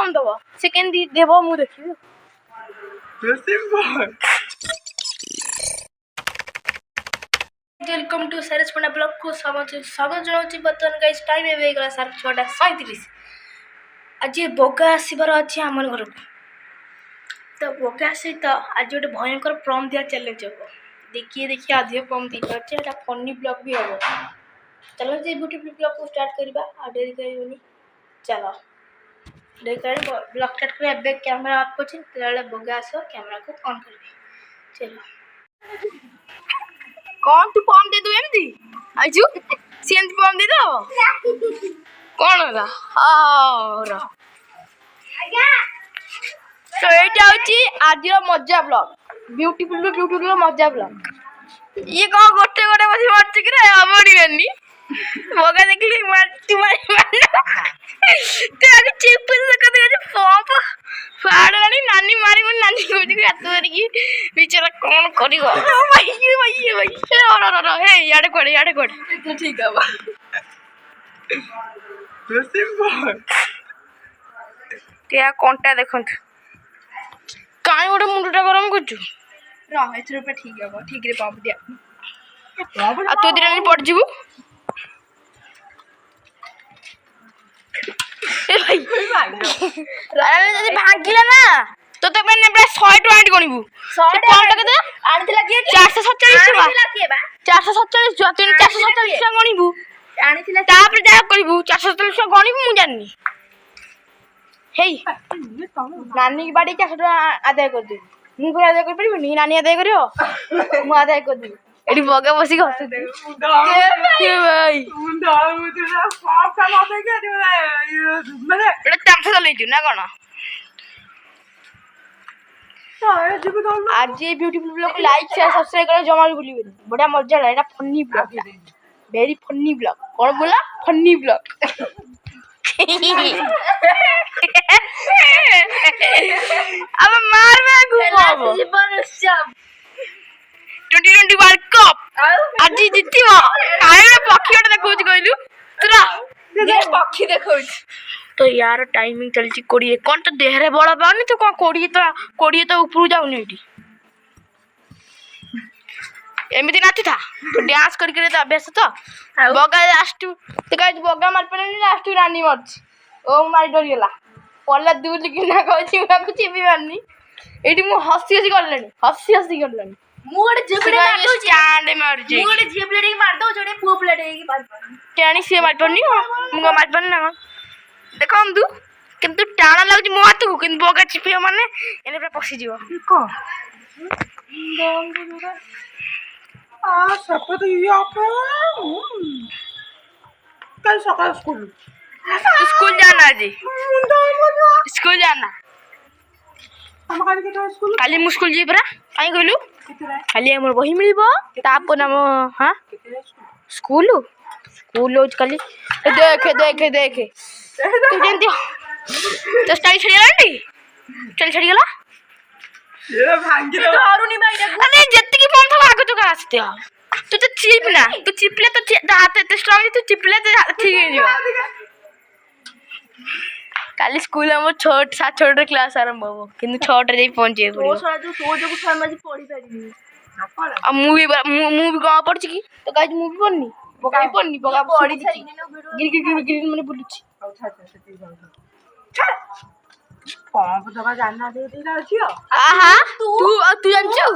पम दब से केंदी देव मु देखिबी वेलकम टू सारस पंडा ब्लॉग को स्वागत जनाऊँ बर्तमान गाइस टाइम ए गला 6:37 आज बगा आसबार अच्छे आम घर को तो बगा सहित आज गोटे भयंकर प्रम दिया चैलेंज हम देखिए अधिक प्रम दी पारे फनी ब्लॉग भी हम चलो ये ब्यूटीफुल ब्लॉग को स्टार्ट करवा आ डेरी कर चलो डेरी कर ब्लॉग स्टार्ट कर कैमेरा ऑफ कर बगा आस कैमेरा को ऑन कर चलो कौन तू पम दे दू एमती आइजु सी एमती पम दे दो कौन होला और तो एटा होची आज मजा ब्लॉग ब्यूटीफुल मजा ब्लॉग ये कौन गोटे गोटे बसी मारछ कि रे हमड़ी बेनी मगा देखली मारती मारी तो आगे चिप से कदे जे पंप फाड़लानी नानी मारी मन नानी कोठी हाथ धरी की बेचारा कौन करिगो भाई हे याडे कोड तो ठीक है बा क्या कोनटा देखंत काई गोटे मुंडटा गरम करछु रह एथरो पे ठीक है बा ठीक रे पंप दिया आ तो दिन पड़ जीवु ए भाई अरे भागिला ना तो मैंने 100 टका गणिबू 100 टका केते आनिथिला के 447 टका आनिथिला के बा 447 जो 447 टका गणिबू आनिथिला तापर जा करिबू 447 टका गणिबू मु जाननी हेई नानी की बाड़ी 400 टका आदाय कर दे मु को आदाय कर परिबो नी नानी आदाय करियो मु आदाय कर दे एडी बगा बसी हस दे ए भाई मुंडा मुतेरा पाप का लाते के माने एटा तामसा चलै छु ना कोन आज ये ब्यूटीफुल ब्लॉग को लाइक शेयर सब्सक्राइब करो जमा भूलिए बढ़िया मजा है funny blog very funny blog कौन बोला फनी ब्लॉग अब मार में घुमाबो 2020 वर्ल्ड कप आज जीतिबो काहे पक्षीटा देखौछ कहलु तोरा ये पक्षी देखौछ तो यार टाइमिंग चलची 20 कौन तो देहरे बड़ा पानी तो कौन 20 तो ऊपर जाऊनी एटी एमिति नाची था तो डांस करके तो अभ्यास तो बगा लास्ट तो गाइस बगा मार पड़नी लास्ट रानी मरछ ओ मार डर गेला पल्ला दूर कि ना कहछि ना कुछ भी मारनी एटी मु हसी करलनी मु गोटे झिपड़ी मार दो चांद मार जे मु गोटे झिपड़ी मार दो जोडे पुओ प्लेट की बात केनी से मार पड़नी मु मार पड़नी ना देखो हम दू किंतु टाणा लागु मो हाथ को किंतु बगा चिपियो माने एने पूरा पसी जीव को आ सब तो या पे कल सकाल स्कूल जाना जी स्कूल जाना हम काली के स्कूल काली मुस्कुल जी परा काई कहलु खाली हमर बही मिलबो ताप नाम हां स्कूल काली देखे तू जानती तो स्टाइल छड़ी गला ये भांगी रे हरुनी भाई अरे जत्ती की फोन था आगे तो का आस्ते तू तो चिपना तू चिपले तो हाथ इतने स्ट्रांग तू चिपले तो ठीक है जो काली स्कूल हम छोट क्लास आरंभ हो किंतु 6 रे पहुंचे तो सारा जो जो समय में पढ़ी पारिनी अब मूवी गाँव पड़ की तो गाइस मूवी पढ़नी बगा पढ़ी गिर माने बुलुची पंप दबा जानना दे दीदा जियो आहा तू जानछु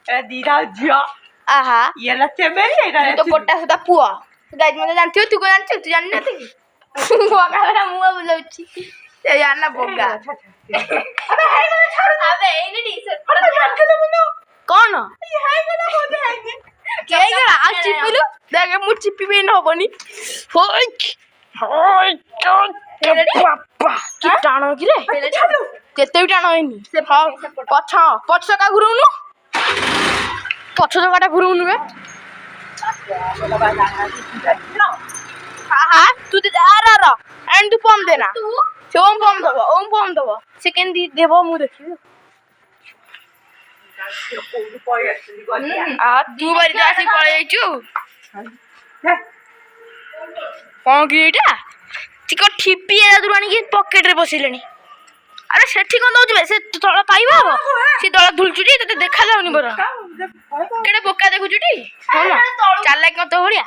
ए दीदा जियो आहा ये लच्चे मेरी है तो पोटा सुदा पुआ गाइस मते जानथियो तू को जानछु तू जानने थे बगा मेरा मुंह बुलुची ते जानना बगा अबे हाय को छोड़ अबे एनी टी-शर्ट पड़ कौन ये हाय गला बोलते हैं क्या गला आज चिपिलु देख मु चिपी में न होबनी होय पापा कि टाणो कि रे केते भी टाणो हैनी से पछ का घुरुनु पछ जगाटा घुरुनु बे हां तू दे आरा एंड तू पम देना से ओम पम दबो सेकंड दी देबो मु देखियो आ तू बारी जासी पळे छु कौन की एटा ଚିକ ଠିପି ଏଦରୁ ଆଣିକି ପକେଟରେ ବସିଲେଣି। ଆରେ ସେଠି କ'ଣ ଦଉଛୁ ସେ ତଳ ପାଇବା ହବ ସେ ତଳ ଧୁଲୁଚୁଟି ତତେ ଦେଖାଯାଉନି ବର କେଡ଼େ ବୋକା ଦେଖୁଛୁଟି ଚାଲା କି ତୋ ଭଳିଆ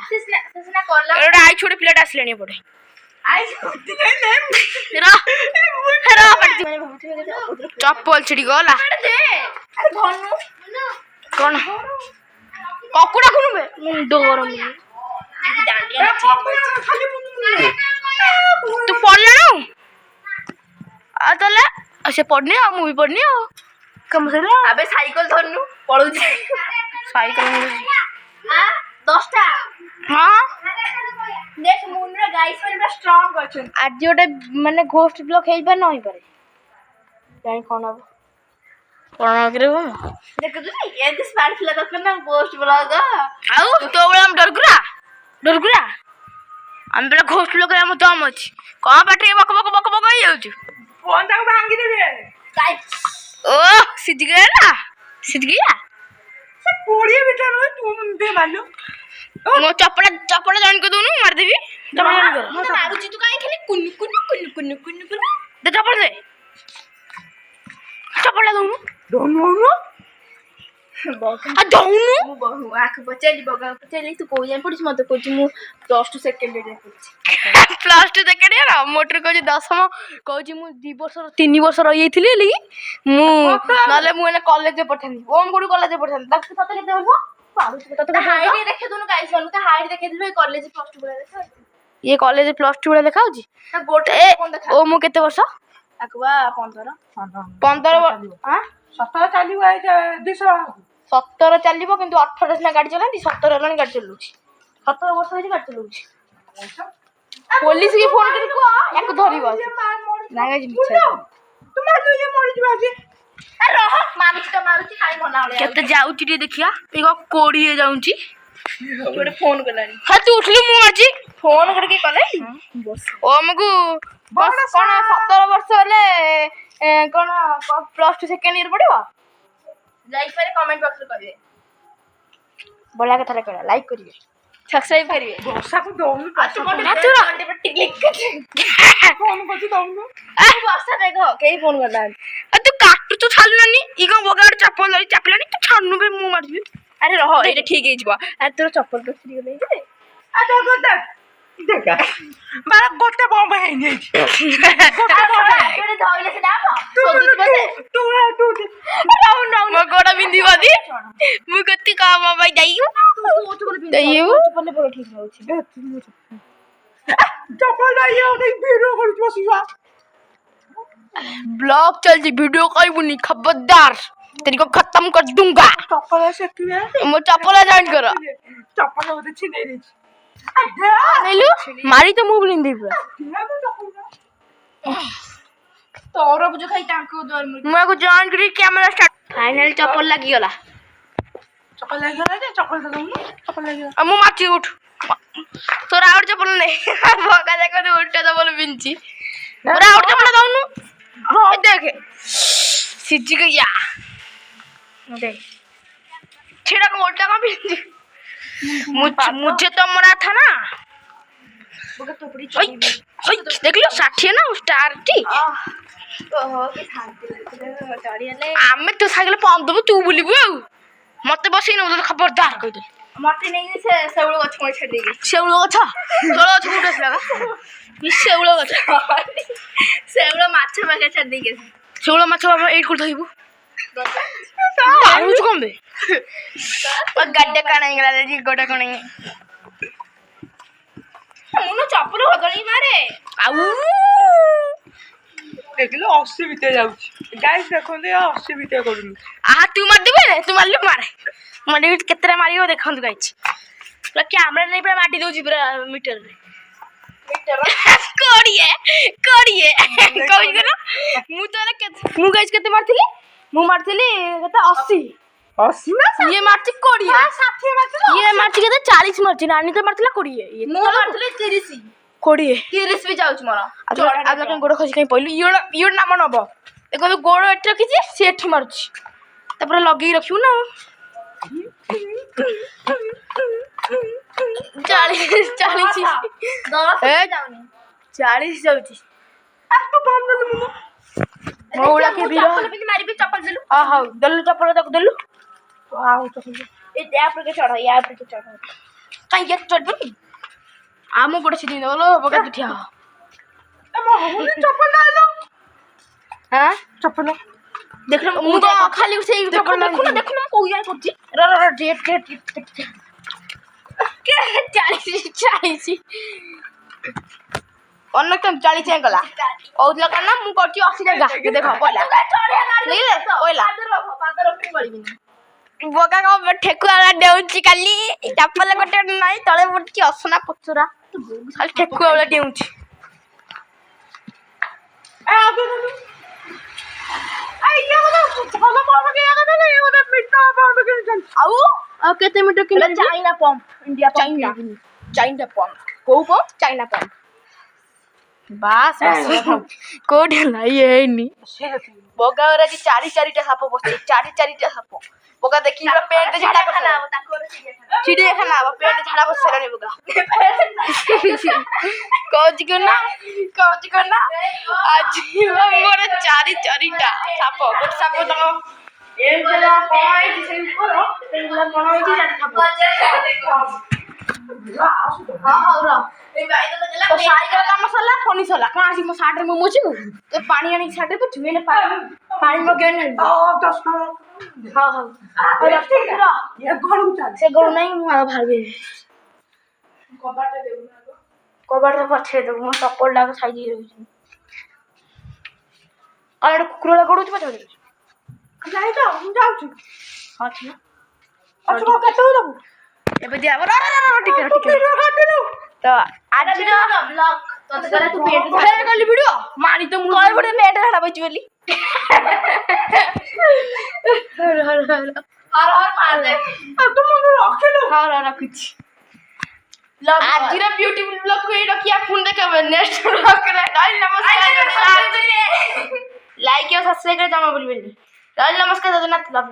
ଗୋଟେ ଆଇ ଛୋଟ ପିଲାଟା ଆସିଲାଣି ଏପଟେ ଚପଲ ଛିଡି ଗଲା କ'ଣ କକୁଡ଼ା ଖୁଣୁବେ ମୁଣ୍ଡ ଗରମ ତୁ ପଢିଲାଣୁ ଆଉ ତାହେଲେ ସେ ପଢନି ଆଉ ମୁଁ ବି ପଢନି ଆଉ କାମ ସରିଲା ଆବେ ସାଇକେଲ ଧରନୁ ପଳଉଛି ସାଇକେଲ 10ଟା ହଁ देख मुनरा गाइस पर पूरा स्ट्रांग अछि आज जोटे माने घोस्ट ब्लॉक हेइ पर न होई पारे जाई कोन अब कोन करबो देख तू ए दिस स्मार्ट फिला तो ना घोस्ट ब्लॉक आउ तो बळे हम डरगुरा हम बळे घोस्ट ब्लॉक रे हम दम अछि को बाटे बक बक बक बक होई जाउछु फोन ताको भांगी देबे काई ओ सिज गया से पोड़ी बेटा रो तू मुंडे मालू मो चपड़ा जान को दोनु मार देबी चपड़ा जान कर मैं मारुची तू काहे खाली कुन्नु दे चपड़ा दोनु आ दोनु मु बहु आख बचेली बगा बचेली तू कोई जान पड़िस मत कोची मु +2 सेकंड रे पड़िस +2 सेकंड रे मोटर कोची 10 कोची मु 2 वर्ष 3 वर्ष रही थली ली मु नाले मु एने कॉलेज पठानी ओम गुडी कॉलेज पठानी तक सत केते वर्ष हाइट देखे दोनों गाइस वालों तो हाइट देखे दिबे कॉलेज +2 बळे देखा ये कॉलेज +2 बळे देखा होजी ना गोटे कोन देखा ओ मु केते वर्ष अकवा 15 हां 17 चालिबो ए 217 चालिबो किंतु 18 सिना गाड़ी चलांती 17 हलानी गाड़ी चलुची 17 वर्ष होई गाड़ी चलुची पुलिस की फोन करी को एक धरिबो ना गाइस तू मार दे मरि दिबा जे रह मारुची खाली मना होले केते जाउची रे देखिया ए को कोड़िए जाउची छोटे फोन करलानी हा तू उठली मु आजी फोन करके कले बस ओ हमकु बस कोन 17 वर्ष होले कोन +2 सेकंड ईयर पड़िबो लाइक करे कमेंट बॉक्स रे करिवे बोला के थले करा लाइक करिवे सब्सक्राइब करिवे वर्षा को दोनु तू घंटे पर क्लिक कर फोन को दोनु आ वर्षा देखो केई फोन करला आ तू काटू तो छालु नानी ई को बगाड़ चप्पल लई चापलानी तू छानु बे मु मारबी अरे रहो एटा ठीक हे जीवा अरे तोर चप्पल तो फ्री गले जे आ तो गोटा देखा बारा गोटे बम हे नै गोटे केडे धइले से दाम सोदुच बसे तू नो मो गोड़ा बिंदी बादी मु कत्ती काम भाई जाइयो तू चप्पल बिंदी जाइयो चप्पल बोल ठीक होउची चप्पल आइयो नहीं वीडियो कर बसिया ब्लॉग चल जी वीडियो कोई बुनी खबरदार तेरी को खत्म कर दूंगा चप्पल से तू मो चप्पल जान कर चप्पल होते छिने रे नेलु मारी तो मुंह ब्लिंदी पूरा तोरो बुझ खाई टांको दर मैं को जान करी कैमरा स्टार्ट फाइनल चप्पल लगी गला जे चप्पल लगी मु माची उठ तोरा और चप्पल नहीं भगा जाको तो उल्टा चप्पल बिंची तोरा और चप्पल दाउनु हां देख सिज गया देख छेड़ा को उल्टा का बिंची मुझे तो मरा था ना देख लो 60 ना स्टार टी आमे तो साइकिल पंप दबो तू बुलिबु मते बसई न खबरदार कह दे मते नहीं से सेउळ गछ कोइ छे देगी सेउळ गछ फुटस लगा ई सेउळ गछ सेउळ माछ माके छे देगी सेउळ माछ बाबा एट कर धइबु आउच कमबे गड्डे कानाई गला जी गोडा कानाई मुनो चप्पल हदली मारे आउ देखलो 80 बिते जाउची गाइस देखोंदे 80 बिते करूनी आ तू मार देबे तू मारले मारे माने केतरा मारियो देखंदु गाइस पूरा कैमरा नहीं पूरा माटी दोजी पूरा मीटर कोड़िए कोई करो मु तो मु गाइस केते मारथिली मु मारथिली केते 80 ना ये मारती कोड़ी हां 60 मारती ये मारती केते 40 मारती नानी तो मारथिला कोड़ी ये मु मारथिली 30 कोड़ी 30 भी जाउछ मोर आज लगे गोड़ खसी कहीं पइलु यो नाम नबो देखो गोड़ एठ रखी से एठी मारछि तापर लगी रखिउ ना 40 10 जाउनी 40 ଯାଉଛି ମଉଳା କେ ବିର ମାରିବି ଚପଲ ଦେଲୁ ହଉ ଦେଲୁ ଚପଲ ତାକୁ ଦେଲୁ ଆଉ ଏ ୟା ଉପରେ ଚଢ ୟା ଉପରେ ଚଢ କାହିଁକି ଚଢିବନି ଆମ ଗୋଟେ ସିଧି ଦେବ ବକା ତୁ ଠିଆ ଚପଲ ଦେଲୁ ହଁ ଚପଲ ଦେଖିଲ ମୁଁ ତ ଖାଲି ସେଇ ଚପଲ ଦେଖୁନ କୋଉ ଇଏ କରୁଛି ଚାଳିଶ ଅନେକ 40 ଗଲା କହୁଥିଲା କଣ ନା ମୁଁ କରୁଛି 80 ଟଙ୍କା ଦେଖ ପଇଲା ବଗା କଣ ଠେକୁଆ ଡେଉଁଛି କାଲି ଚପଲ ଗୋଟେ ନାହିଁ ତଳେ ପଡୁଛି ଅସନା ପଚରା ଖାଲି ଠେକୁଆ ଭଳିଆ ଡେଉଁଛି ଆଉ କେତେ metre kilo China pump India China pump କୋଉ ପମ୍ପ ଚାଇନା ପମ୍ପ ବାସ୍ କୋଉଠି ହେଲା ଇଏ ହେଇନି ବଗାରେ ଆଜି 4ଟା ସାପ ବସିଛି 4ଟା ସାପ ବଗା ଦେଖି ପେଣ୍ଟ ଝାଡା ଚିଡ଼ିଆଖାନା ହବ ପେଣ୍ଟ ଝାଡା ବସି ସାରିଲାଣି ବଗା କହୁଛି ନା ଆଜି ମୋର 4ଟା ସାପ ଗୋଟେ ସାପ ତାଙ୍କ ସାଇକେଲ କାମ ସରିଲା ଫୋନି ସରିଲା କଣ ଆସି ମୋ ସାର୍ଟରେ ମୁଁ ମୁଛିବୁ ତ ପାଣି ଆଣିକି ସାର୍ଟରେ ପୋଛିବୁ ଏଇନେ ପାଣି ମଗେଇନି ସେ ଗଳୁ ନାହିଁ ମୁଁ ଆଉ ଭାବିବି କବାଟ ପଛରେ ଦେବୁ ମୋ ଚପଲଟାକୁ ସାଇଜ ରହୁଛି ଆଉ ଗୋଟେ କୁକୁରଟା ଗୋଡଉଛି ପଛରେ ମୁଁ ଯାଉଛି କେତେବେଳେ ଦବୁ ଏବେ ଦିଆବ ଟିକେ ତ ଆଜିର ଗଲି ଭିଡିଓ ମାଣି ତ ମୁଁ ଗୋଟେ ପେଣ୍ଟ ଝାଡା ବଇଛି ବୋଲି ରଖୁଛି ଆଜିର ବ୍ୟୁଟିଫୁଲ ବ୍ଲଗ କୁ ଏଇ ରଖିବା ପୁଣି ଦେଖବେ ନେକ୍ସଟ ବ୍ଲଗରେ ନମସ୍କାର ଲାଇକ୍ ଆଉ ସବସ୍କ୍ରାଇବ କରି ଜମା ଭୁଲିବେନି ନମସ୍କାର ଜଗନ୍ନାଥ ଲଭ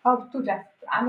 ହଉ ତୁ ଯା ଆମ